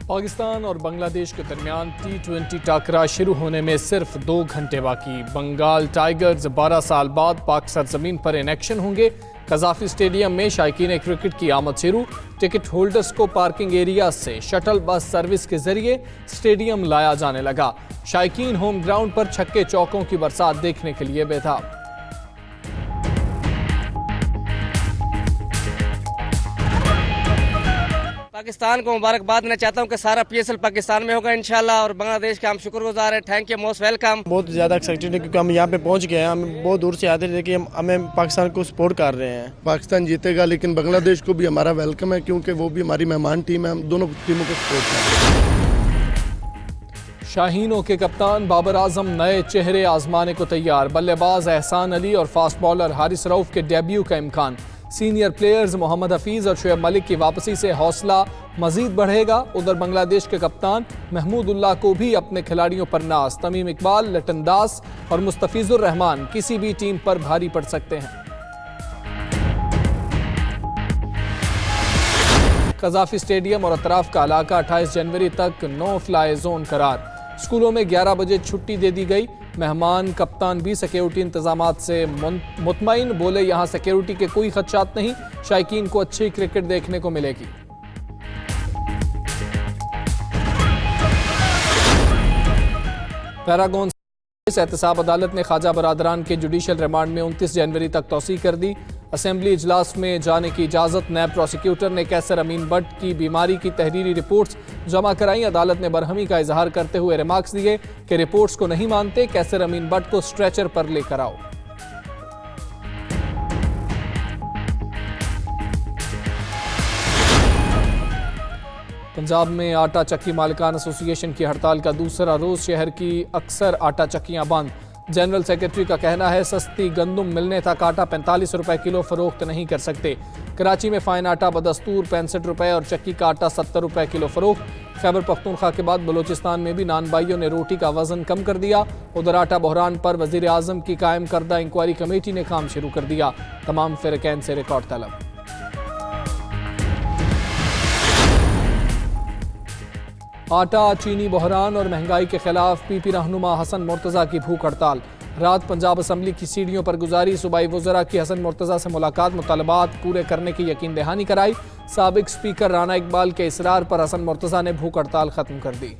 पाकिस्तान और बांग्लादेश के दरमियान T20 टाकरा शुरू होने में सिर्फ 2 घंटे बाकी। बंगाल टाइगर्स 12 साल बाद पाक सरजमीन पर इन एक्शन होंगे। कजाफी स्टेडियम में शायकीन क्रिकेट की आमद शुरू। टिकट होल्डर्स को पार्किंग एरिया से शटल बस सर्विस के जरिए स्टेडियम लाया जाने लगा। शायकीन होम ग्राउंड पर छक्के चौकों की बरसात देखने के लिए बेताब। पाकिस्तान को मुबारकबाद देना चाहता हूं कि सारा PSL पाकिस्तान में होगा इंशाल्लाह, और बांग्लादेश के हम शुक्रगुजार हैं। Thank you, most welcome. बहुत ज़्यादा एक्साइटेड है क्योंकि हम यहाँ पे पहुँच गए हैं। हम बहुत दूर से आते थे कि हमें पाकिस्तान को सपोर्ट कर रहे हैं। पाकिस्तान जीतेगा, लेकिन बांग्लादेश को भी हमारा वेलकम है क्योंकि वो भी हमारी मेहमान टीम है। हम दोनों टीमों को सपोर्ट कर रहे हैं। शाहीनों के कप्तान बाबर आजम नए चेहरे आजमाने को तैयार। बल्लेबाज एहसान अली और फास्ट बॉलर हारिस रऊफ के डेब्यू का इम्कान। सीनियर प्लेयर्स मोहम्मद हफीज और शुएब मलिक की वापसी से हौसला मजीद बढ़ेगा। उधर बांग्लादेश के कप्तान महमूदुल्लाह को भी अपने खिलाड़ियों पर नाज। तमीम इकबाल, लिटन दास और मुस्तफिजुर रहमान किसी भी टीम पर भारी पड़ सकते हैं। कजाफी स्टेडियम और अतराफ का इलाका 28 जनवरी तक नो फ्लाई जोन करार। स्कूलों में 11 बजे छुट्टी दे दी गई। मेहमान कप्तान भी सिक्योरिटी इंतजामात से मुतमईन, बोले यहाँ सिक्योरिटी के कोई खदशात नहीं, शायकीन को अच्छी क्रिकेट देखने को मिलेगी। पैरागॉन एहतसाब अदालत ने ख्वाजा बरादरान के जुडिशल रिमांड में 29 जनवरी तक तौसीह कर दी। असेंबली इजलास में जाने की इजाज़त। नैब प्रोसिक्यूटर ने कैसर अमीन भट्ट की बीमारी की तहरीरी रिपोर्ट्स जमा कराई। अदालत ने बरहमी का इजहार करते हुए रिमार्क्स दिए कि रिपोर्ट्स को नहीं मानते, कैसर अमीन भट्ट को स्ट्रेचर पर लेकर आओ। पंजाब में आटा चक्की मालिकान एसोसिएशन की हड़ताल का दूसरा रोज। शहर की अक्सर आटा चक्कियां बंद। जनरल सेक्रेटरी का कहना है सस्ती गंदुम मिलने तक आटा 45 रुपए किलो फरोख्त नहीं कर सकते। कराची में फाइन आटा बदस्तूर 65 रुपए और चक्की का आटा 70 रुपए किलो फरोख्त। खैबर पख्तूनख्वा के बाद बलूचिस्तान में भी नान भाइयों ने रोटी का वजन कम कर दिया। उधर आटा बहरान पर वजीर आजम की कायम करदा इंक्वायरी कमेटी ने काम शुरू कर दिया। तमाम फ़िरक़ैन से रिकॉर्ड तलब। आटा चीनी बहरान और महंगाई के खिलाफ PP रहनुमा हसन मुर्तज़ा की भूख हड़ताल। रात पंजाब असम्बली की सीढ़ियों पर गुजारी। सूबाई वज़रा की हसन मुर्तज़ा से मुलाकात, मुतालबात पूरे करने की यकीन दहानी कराई। साबिक स्पीकर राना इकबाल के इसरार पर हसन मुर्तज़ा ने भूख हड़ताल खत्म कर दी।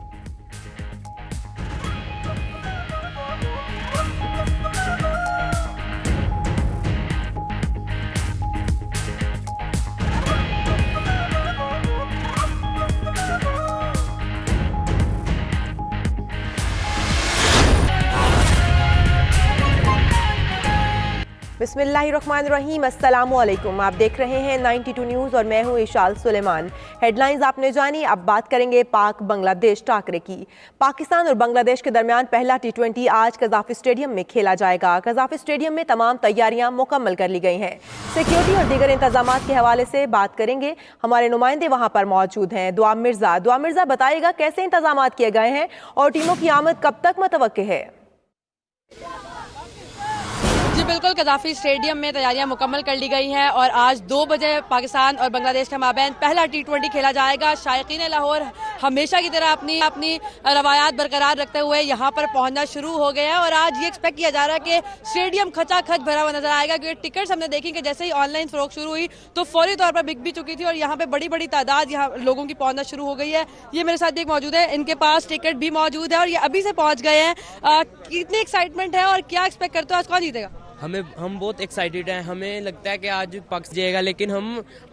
बिस्मिल्लाहिर्रहमानिर्रहीम, अस्सलामुअलैकुम। आप देख रहे हैं 92 न्यूज़ और मैं हूं इशाल सुलेमान। हेडलाइंस आपने जानी, अब बात करेंगे पाक बांग्लादेश टाकरे की। पाकिस्तान और बांग्लादेश के दरमियान पहला T20 आज कजाफी स्टेडियम में खेला जाएगा। कजाफी स्टेडियम में तमाम तैयारियां मुकम्मल कर ली गई हैं। सिक्योरिटी और दीगर इंतजामात के हवाले से बात करेंगे। हमारे नुमाइंदे वहाँ पर मौजूद हैं। दुआ मिर्ज़ा बताइएगा कैसे इंतजामात किए गए हैं और टीमों की आमद कब तक मुतवक्के है? जी बिल्कुल, कजाफी स्टेडियम में तैयारियां मुकम्मल कर ली गई हैं और आज 2 बजे पाकिस्तान और बांग्लादेश के माबैन पहला T20 खेला जाएगा। शायकीन लाहौर हमेशा की तरह अपनी रवायात बरकरार रखते हुए यहाँ पर पहुंचना शुरू हो गए हैं और आज ये एक्सपेक्ट किया जा रहा है कि स्टेडियम खचाखच भरा हुआ नजर आएगा, क्योंकि टिकट्स हमने देखी कि जैसे ही ऑनलाइन फरोख्त शुरू हुई तो फौरी तौर पर बिक भी चुकी थी और यहाँ पे बड़ी बड़ी तादाद यहाँ लोगों की पहुंचना शुरू हो गई है। ये मेरे साथ एक मौजूद है, इनके पास टिकट भी मौजूद है और ये अभी से पहुंच गए हैं। कितनी एक्साइटमेंट है और क्या एक्सपेक्ट करते हो आज कौन जीतेगा? हम बहुत एक्साइटेड हैं। हमें लगता है कि आज पाक जाएगा, लेकिन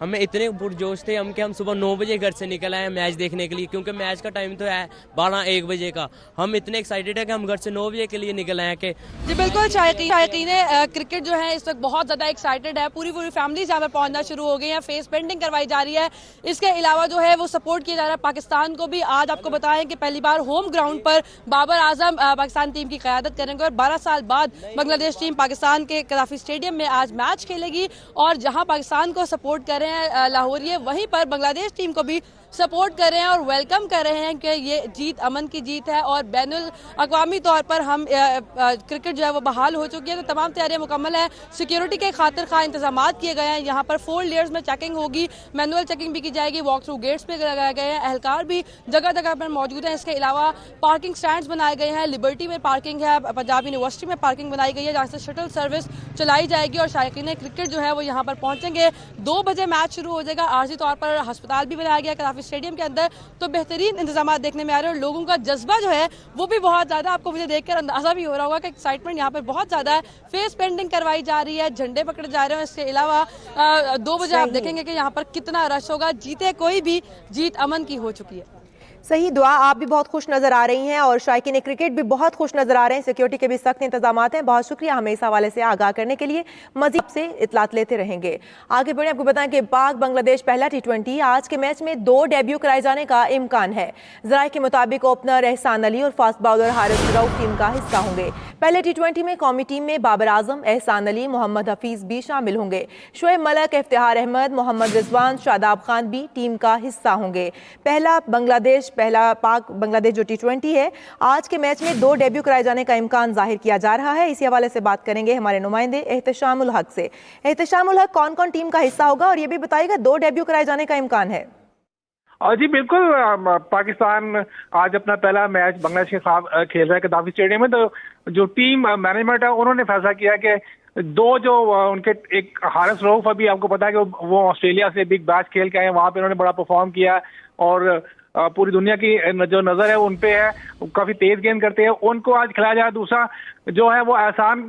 हमें इतने पुरजोश थे कि हम सुबह 9 बजे घर से निकल आए मैच देखने के लिए, क्योंकि मैच का टाइम तो है 12-1 बजे का। हम इतने एक्साइटेड हैं कि हम घर से 9 बजे के लिए निकल आए कि जी बिल्कुल, शायकीन क्रिकेट जो है इस वक्त बहुत ज़्यादा एक्साइटेड है। पूरी फैमिली यहाँ पर पहुंचना शुरू हो गई है। फेस पेंटिंग करवाई जा रही है। इसके अलावा जो है वो सपोर्ट किया जा रहा है पाकिस्तान को भी। आज आपको बताएं कि पहली बार होम ग्राउंड पर बाबर आजम पाकिस्तान टीम की क़यादत करेंगे और 12 साल बाद बांग्लादेश टीम पाकिस्तान के कजाफी स्टेडियम में आज मैच खेलेगी और जहां पाकिस्तान को सपोर्ट कर रहे हैं लाहौरिये, वहीं पर बांग्लादेश टीम को भी सपोर्ट कर रहे हैं और वेलकम कर रहे हैं कि ये जीत अमन की जीत है और बैनुल अक़वामी तौर पर हम क्रिकेट जो है वो बहाल हो चुकी है। तो तमाम तैयारियां मुकम्मल है, सिक्योरिटी के खातिर खा इंतजाम किए गए हैं। यहाँ पर 4 लेयर्स में चेकिंग होगी, मैनुअल चेकिंग भी की जाएगी, वॉक थ्रू गेट्स पे लगाए गए हैं, एहलकार भी जगह जगह पर मौजूद है। इसके अलावा पार्किंग स्टैंड्स बनाए गए हैं, लिबर्टी में पार्किंग है, पंजाब यूनिवर्सिटी में पार्किंग बनाई गई है जहाँ से शटल सर्विस चलाई जाएगी और शायकीन क्रिकेट जो है वो यहाँ पर पहुंचेंगे। 2 बजे मैच शुरू हो जाएगा। आर्जी तौर पर अस्पताल भी बनाया गया कदाफी स्टेडियम के अंदर, तो बेहतरीन इंतजाम देखने में आ रहे हैं और लोगों का जज्बा जो है वो भी बहुत ज्यादा, आपको मुझे देखकर अंदाजा भी हो रहा होगा कि एक्साइटमेंट यहाँ पर बहुत ज्यादा है। फेस पेंटिंग करवाई जा रही है, झंडे पकड़े जा रहे हैं। इसके अलावा 2 बजे आप देखेंगे कि यहाँ पर कितना रश होगा। जीते कोई भी, जीत अमन की हो चुकी है। सही दुआ, आप भी बहुत खुश नजर आ रही हैं और शायकीन क्रिकेट भी बहुत खुश नजर आ रहे हैं। सिक्योरिटी के भी सख्त इंतजाम हैं। बहुत शुक्रिया हमें इस हवाले से आगाह करने के लिए। मजीद से इतलात लेते रहेंगे। आगे बढ़े, आपको बताएं कि पाक बांग्लादेश पहला T20 आज के मैच में 2 डेब्यू कराए जाने का इम्कान है। जराये के मुताबिक ओपनर एहसान अली और fast bowler Haris Rauf team का हिस्सा होंगे। पहले T20 में कौमी टीम में बाबर आजम, एहसान अली, मोहम्मद हफीज भी शामिल होंगे। शोएब मलिक, इफ्तिखार अहमद, मोहम्मद रिजवान, शादाब खान भी टीम का हिस्सा होंगे। पहला पाक बांग्लादेश जो T20 है, आज के मैच में 2 डेब्यू कराए जाने का इम्कान जाहिर किया जा रहा है। इसी हवाले से बात करेंगे हमारे नुमाइंदे एहतशामुल हक से। एहतशामुल हक, कौन कौन टीम का हिस्सा होगा और ये भी बताइएगा 2 डेब्यू कराए जाने का इम्कान है? जी बिल्कुल, पाकिस्तान आज अपना पहला मैच बांग्लादेश के खिलाफ खेल रहा है कदाफी स्टेडियम में। तो जो टीम मैनेजमेंट है उन्होंने फैसला किया कि 2 जो उनके, एक हारिस रऊफ, अभी आपको पता है कि वो ऑस्ट्रेलिया से बिग बैश खेल के आए, वहाँ पे उन्होंने बड़ा परफॉर्म किया और पूरी दुनिया की जो नजर है उन पे है, काफी तेज गेंद करते हैं, उनको आज खिलाया जाए। दूसरा जो है वो एहसान,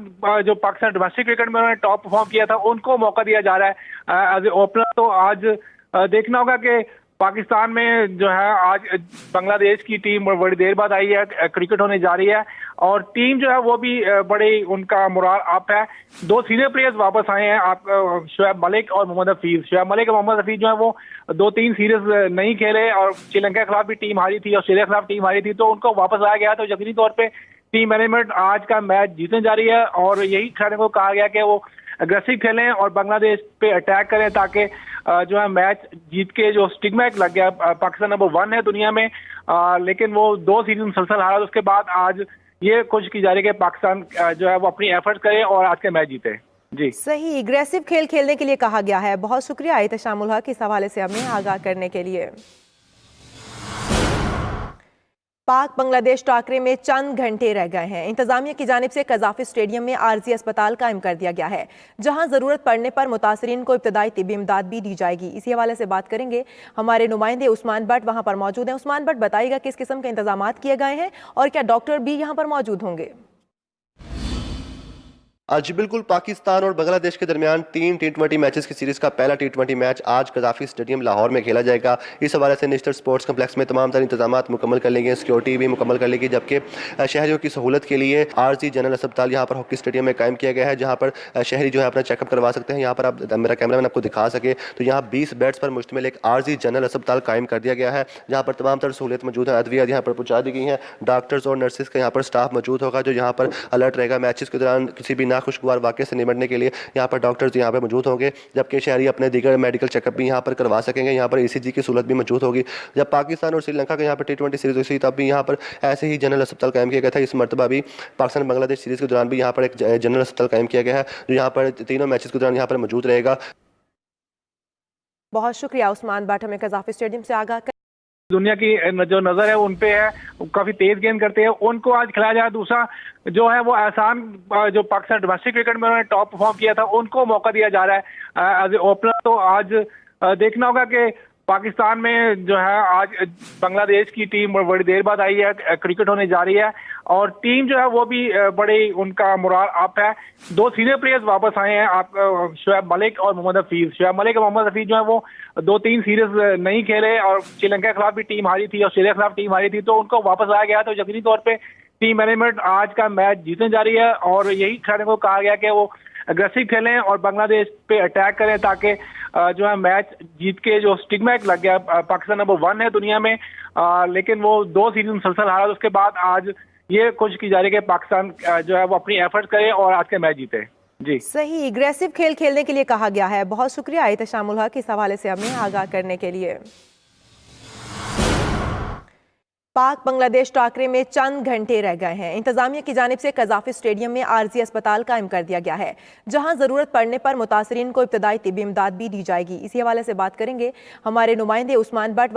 जो पाकिस्तान डोमेस्टिक क्रिकेट में उन्होंने टॉप परफॉर्म किया था, उनको मौका दिया जा रहा है एज ए ओपनर। तो आज देखना होगा कि पाकिस्तान में जो है आज बांग्लादेश की टीम बड़ी देर बाद आई है, क्रिकेट होने जा रही है और टीम जो है वो भी बड़े, उनका मोराल अप है। 2 सीनियर प्लेयर्स वापस आए हैं, आप शोएब मलिक और मोहम्मद हफीज। शोएब मलिक और मोहम्मद हफीज जो है वो 2-3 सीरीज नहीं खेले और श्रीलंका के खिलाफ भी टीम हारी थी, ऑस्ट्रेलिया के खिलाफ टीम हारी थी, तो उनको वापस आया गया। तो यकीनी तौर पर टीम मैनेजमेंट आज का मैच जीतने जा रही है और यही खिलाड़ियों को कहा गया कि वो अग्रेसिव खेलें और बांग्लादेश पे अटैक करें ताकि जो है मैच जीत के, जो स्टिग्मा लग गया, पाकिस्तान नंबर 1 है दुनिया में, लेकिन वो 2 सीरीज मुसलसल हारा। उसके बाद आज ये कोशिश की जा रही है कि पाकिस्तान जो है वो अपनी एफर्ट करे और आज के मैच जीते। जी सही, अग्रेसिव खेल खेलने के लिए कहा गया है। बहुत शुक्रिया एहतशामुल हक इस हवाले से हमें आगाह करने के लिए। पाक बांग्लादेश टाकरे में चंद घंटे रह गए हैं। इंतजामिया की जानिब से कजाफी स्टेडियम में आरजी अस्पताल कायम कर दिया गया है, जहां जरूरत पड़ने पर मुतासरीन को इब्तदाई तिब्बी इमदाद भी दी जाएगी। इसी हवाले से बात करेंगे हमारे नुमाइंदे उस्मान भट्ट, वहां पर मौजूद हैं। उस्मान भट्ट, बताइएगा किस किस्म के इंतजाम किए गए हैं और क्या डॉक्टर भी यहाँ पर मौजूद होंगे? जी बिल्कुल, पाकिस्तान और बांग्लादेश के दरमियान 3 T20 मैचेस की सीरीज का पहला T20 मैच आज कजाफी स्टेडियम लाहौर में खेला जाएगा। इस हवाले से नेशनल स्पोर्ट्स कम्प्लेक्स में तमाम तरह इंतजाम मुकम्मल कर लेंगे, सिक्योरिटी भी मुकम्मल कर लेगी, जबकि शहरियों की सहूलत के लिए आरजी जनरल अस्पताल यहाँ पर हॉकी स्टेडियम में कायम किया गया है, जहाँ पर शहरी जो है अपना चेकअप करवा सकते हैं। यहाँ पर आप, मेरा कैमरामैन आपको दिखा सके तो यहाँ 20 बेड्स पर मुश्तमिल एक आरजी जनरल अस्पताल कायम कर दिया गया है, जहाँ पर तमाम तरह सहूलत मौजूद है। अदविया यहाँ पर पहुँचा दी गई हैं, डॉक्टर्स और नर्सेज का यहाँ पर स्टाफ मौजूद होगा जो यहाँ पर अलर्ट रहेगा। मैचेस के दौरान किसी भी नाखुशगवार वाक़े निपटने के लिए यहाँ पर डॉक्टर्स यहाँ पर मौजूद होंगे, जबकि शहरी अपने दीगर मेडिकल चेकअप भी यहाँ पर करवा सकेंगे। यहाँ पर ECG की सहूलत भी मौजूद होगी। जब पाकिस्तान और श्रीलंका के यहाँ पर T20 सीरीज हुई तब भी यहाँ पर ऐसे ही जनरल अस्पताल कायम किया गया था। इस मरतबा भी पाकिस्तान बांग्लादेश सीरीज के दौरान भी यहाँ पर एक जनरल अस्पताल कायम किया गया है, जो यहाँ पर तीनों मैचेस के दौरान यहाँ पर मौजूद रहेगा। बहुत शुक्रिया उस्मान भट्ट, हमें कजाफी स्टेडियम से आगाह कर। दुनिया की जो नजर है उन पे है, काफी तेज गेंद करते हैं, उनको आज खिलाया जाए। दूसरा जो है वो एहसान, जो पाकिस्तान डोमेस्टिक क्रिकेट में उन्होंने टॉप परफॉर्म किया था, उनको मौका दिया जा रहा है एज ए ओपनर। तो आज देखना होगा कि पाकिस्तान में जो है आज बांग्लादेश की टीम बड़ी देर बाद आई है, क्रिकेट होने जा रही है और टीम जो है वो भी बड़े, उनका मोराल अप है। 2 सीनियर प्लेयर्स वापस आए हैं, आप शोएब मलिक और मोहम्मद हफीज। शोएब मलिक और मोहम्मद हफीज जो है वो 2-3 सीरीज नहीं खेले और श्रीलंका के खिलाफ भी टीम हारी थी, ऑस्ट्रेलिया के खिलाफ टीम हारी थी, तो उनको वापस आया गया। तो यकीनी तौर पर टीम मैनेजमेंट आज का मैच जीतने जा रही है और यही खिलाड़ियों को कहा गया कि वो अग्रेसिव खेलें और बांग्लादेश पे अटैक करें ताकि जो है मैच जीत के, जो स्टिग्मा लग गया, पाकिस्तान नंबर 1 है दुनिया में, लेकिन वो 2 सीरीज मुसलसल हारा। उसके बाद आज ये कोशिश की जा रही है कि पाकिस्तान जो है वो अपनी एफर्ट करे और आज के मैच जीते। जी सही, अग्रेसिव खेल खेलने के लिए कहा गया है। बहुत शुक्रिया एहतशामुल हक इस हवाले से हमें आगाह करने के लिए। पाक बांग्लादेश टाकरे में चंद घंटे रह गए हैं। इंतजामिया की जानिब से कजाफी स्टेडियम में आरजी अस्पताल कायम कर दिया गया है, जहां जरूरत पड़ने पर मुतासरीन को इब्तदाई तिब्बी इमदाद भी दी जाएगी। इसी हवाले से बात करेंगे हमारे नुमाइंदे उस्मान बट।